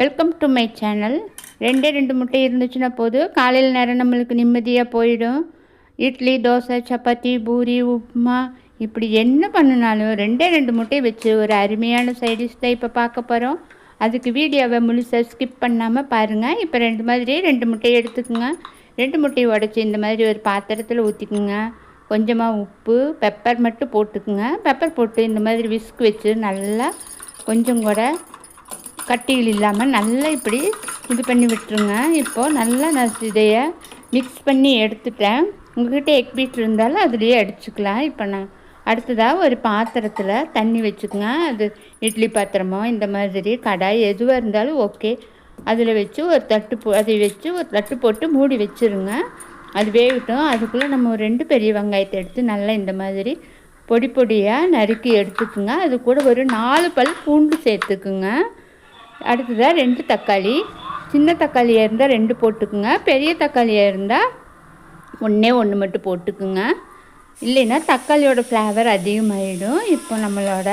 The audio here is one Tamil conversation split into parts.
Welcome to my channel. ரெண்டு முட்டை இருந்துச்சுன்னா போதும், காலையில் நேரம் நம்மளுக்கு நிம்மதியாக போயிடும். இட்லி, தோசை, சப்பாத்தி, பூரி, உப்புமா இப்படி என்ன பண்ணினாலும் ரெண்டு முட்டை வச்சு ஒரு அருமையான சைடிஷ் தான் இப்போ பார்க்க போகிறோம். அதுக்கு வீடியோவை முழுசாக ஸ்கிப் பண்ணாமல் பாருங்கள். இப்போ ரெண்டு முட்டையை எடுத்துக்கோங்க. 2 முட்டையை உடச்சி இந்த மாதிரி ஒரு பாத்திரத்தில் ஊற்றிக்குங்க. கொஞ்சமாக உப்பு, பெப்பர் மட்டும் போட்டுக்குங்க. பெப்பர் போட்டு இந்த மாதிரி விஸ்க் வச்சு நல்லா கொஞ்சம் கூட கட்டிகள் இல்லாமல் நல்லா இப்படி இது பண்ணி விட்டுருங்க. இப்போது நல்லா நான் இதையை மிக்ஸ் பண்ணி எடுத்துட்டேன். உங்கள்கிட்ட எக் பீட் இருந்தாலும் அதுலேயே அடிச்சுக்கலாம். இப்போ நான் அடுத்ததாக ஒரு பாத்திரத்தில் தண்ணி வச்சுக்கோங்க. அது இட்லி பாத்திரமோ இந்த மாதிரி கடாய் எதுவாக இருந்தாலும் ஓகே. அதில் வச்சு ஒரு அதை வச்சு ஒரு தட்டு போட்டு மூடி வச்சுருங்க. அது வேகட்டும். அதுக்குள்ளே நம்ம ஒரு 2 பெரிய வெங்காயத்தை எடுத்து நல்லா இந்த மாதிரி பொடி பொடியாக நறுக்கி எடுத்துக்குங்க. அது கூட ஒரு 4 பல் பூண்டு சேர்த்துக்குங்க. அடுத்ததாக 2 தக்காளி. சின்ன தக்காளியாக இருந்தால் 2 போட்டுக்குங்க. பெரிய தக்காளியாக இருந்தால் ஒன்று மட்டும் போட்டுக்குங்க. இல்லைன்னா தக்காளியோட ஃப்ளேவர் அதிகமாகிடும். இப்போ நம்மளோட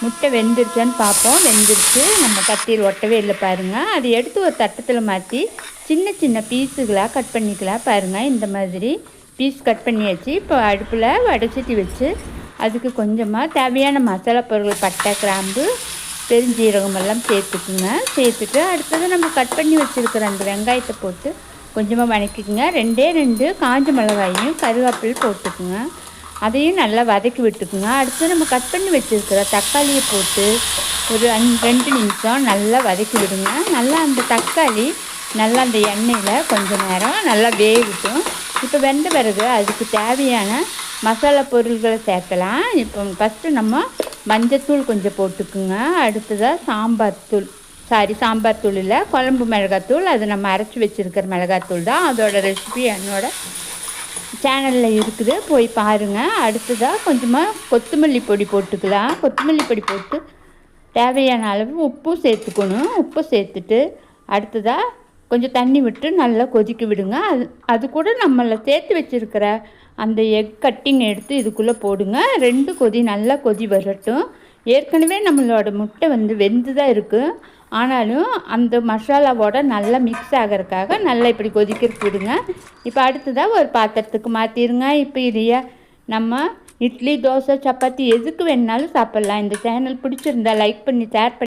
முட்டை வெந்துருச்சான்னு பார்ப்போம். வெந்துருச்சு. நம்ம கத்தியில் ஒட்டவே இல்லை பாருங்கள். அதை எடுத்து ஒரு தட்டத்தில் மாற்றி சின்ன சின்ன பீஸுகளாக கட் பண்ணிக்கலாம் பாருங்கள். இந்த மாதிரி பீஸ் கட் பண்ணியாச்சு. இப்போ அடுப்பில் வடைச்சட்டி வச்சு அதுக்கு கொஞ்சமாக தேவையான மசாலா பொருட்கள் பட்டை, கிராம்பு, பெருஞ்சீரகம் எல்லாம் சேர்த்துக்குங்க. சேர்த்துட்டு அடுத்தது நம்ம கட் பண்ணி வச்சுருக்கிற அந்த வெங்காயத்தை போட்டு கொஞ்சமாக வதக்கிக்குங்க. 2 காஞ்ச மிளகாயும் கருவேப்பிலை போட்டுக்குங்க. அதையும் நல்லா வதக்கி விட்டுக்குங்க. அடுத்து நம்ம கட் பண்ணி வச்சுருக்கிற தக்காளியை போட்டு ஒரு 2 நிமிஷம் நல்லா வதக்கி விடுங்க. நல்லா அந்த தக்காளி நல்லா அந்த எண்ணெயில் கொஞ்சம் நேரம் நல்லா வேகட்டும். இப்போ வெந்த பிறகு அதுக்கு தேவையான மசாலா பொருள்களை சேர்க்கலாம். இப்போ ஃபஸ்ட்டு நம்ம மஞ்சத்தூள் கொஞ்சம் போட்டுக்குங்க. அடுத்ததாக சாம்பார் தூள் இல்லை, குழம்பு மிளகாத்தூள். அது நம்ம அரைச்சி வச்சுருக்கிற மிளகாத்தூள் தான். அதோட ரெசிபி என்னோடய சேனலில் இருக்குது, போய் பாருங்கள். அடுத்ததாக கொஞ்சமாக கொத்தமல்லி பொடி போட்டுக்கலாம். கொத்தமல்லி பொடி போட்டு தேவையான அளவு உப்பு சேர்த்துக்கணும். உப்பு சேர்த்துட்டு அடுத்ததாக கொஞ்சம் தண்ணி விட்டு நல்லா கொதிக்க விடுங்க. அது கூட நம்மளை சேர்த்து வச்சுருக்கிற அந்த எக் கட்டிங் எடுத்து இதுக்குள்ளே போடுங்க. 2 கொதி நல்லா கொதி வரட்டும். ஏற்கனவே நம்மளோட முட்டை வெந்து தான் இருக்குது. ஆனாலும் அந்த மசாலாவோட நல்லா மிக்ஸ் ஆகிறதுக்காக நல்லா இப்படி கொதிக்கிறதுக்கு விடுங்க. இப்போ அடுத்ததாக ஒரு பாத்திரத்துக்கு மாற்றிடுங்க. இப்போ இதையே நம்ம இட்லி, தோசை, சப்பாத்தி எதுக்கு வேணுனாலும் சாப்பிட்லாம். இந்த சேனல் பிடிச்சிருந்தா லைக் பண்ணி ஷேர் பண்ணி